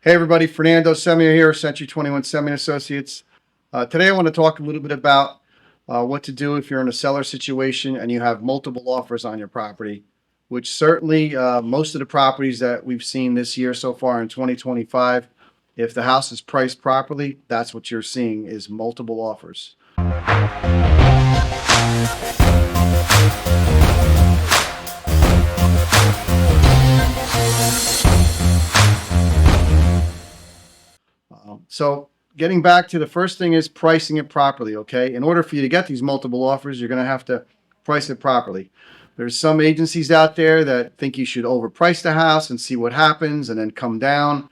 Hey everybody, Fernando Semiao here, Century 21 Semi Associates. Today I want to talk a little bit about what to do if you're in a seller situation and you have multiple offers on your property, which certainly most of the properties that we've seen this year so far in 2025, if the house is priced properly, that's what you're seeing is multiple offers. So getting back to the first thing is pricing it properly, okay? In order for you to get these multiple offers, you're going to have to price it properly. There's some agencies out there that think you should overprice the house and see what happens and then come down.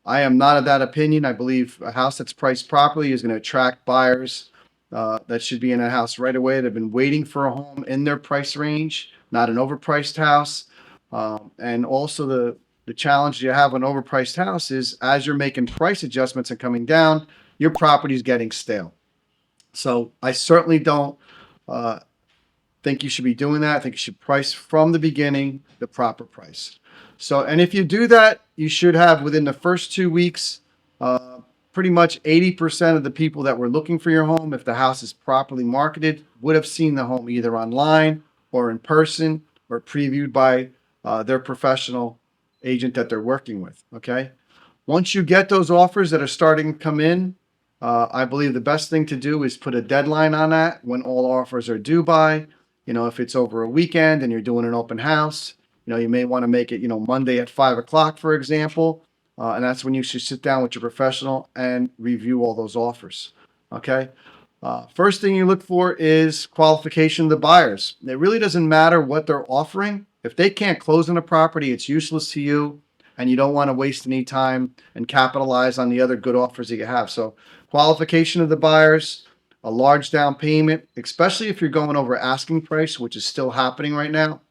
I am not of that opinion. I believe a house that's priced properly is going to attract buyers that should be in a house right away. They've been waiting for a home in their price range, not an overpriced house. And also the challenge you have with an overpriced house is as you're making price adjustments and coming down, your property's getting stale. So I certainly don't think you should be doing that. I think you should price from the beginning the proper price. So, and if you do that, you should have within the first 2 weeks, pretty much 80% of the people that were looking for your home, if the house is properly marketed, would have seen the home either online or in person or previewed by their professional agent that they're working with. Okay. Once you get those offers that are starting to come in, I believe the best thing to do is put a deadline on that when all offers are due by. You know, if it's over a weekend and you're doing an open house, you know, you may want to make it, Monday at 5 o'clock, for example. And that's when you should sit down with your professional and review all those offers. Okay. First thing you look for is qualification of the buyers. It really doesn't matter what they're offering. If they can't close on a property, it's useless to you, and you don't want to waste any time and capitalize on the other good offers that you have. So qualification of the buyers, a large down payment, especially if you're going over asking price, which is still happening right now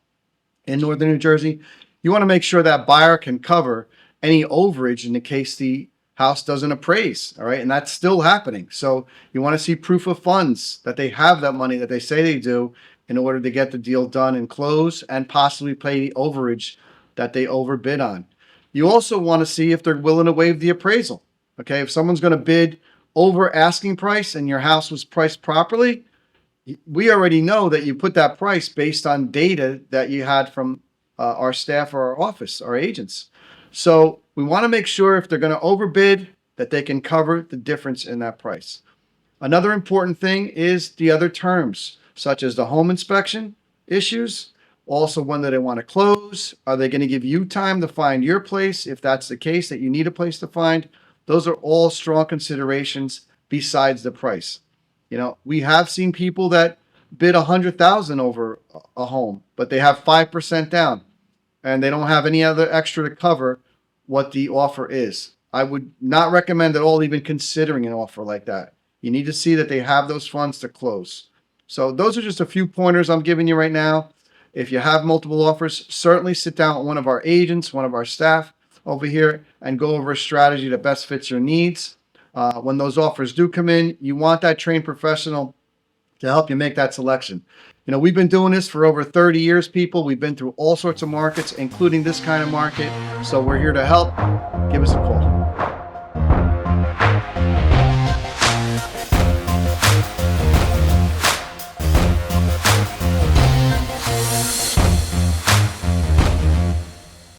in Northern New Jersey. You want to make sure that buyer can cover any overage in the case the house doesn't appraise. All right. And that's still happening. So you want to see proof of funds that they have that money that they say they do in order to get the deal done and close and possibly pay the overage that they overbid on. You also want to see if they're willing to waive the appraisal. Okay. If someone's going to bid over asking price and your house was priced properly, we already know that you put that price based on data that you had from our staff or our office, our agents. So we want to make sure if they're going to overbid that they can cover the difference in that price. Another important thing is the other terms, such as the home inspection issues. Also, when do they want to close? Are they going to give you time to find your place? If that's the case, that you need a place to find, those are all strong considerations besides the price. You know, we have seen people that bid $100,000 over a home, but they have 5% down and they don't have any other extra to cover what the offer is. I would not recommend at all even considering an offer like that. You need to see that they have those funds to close. So those are just a few pointers I'm giving you right now. If you have multiple offers, certainly sit down with one of our agents, one of our staff over here, and go over a strategy that best fits your needs. When those offers do come in, you want that trained professional to help you make that selection. You know, we've been doing this for over 30 years, people. We've been through all sorts of markets, including this kind of market. So we're here to help. Give us a call.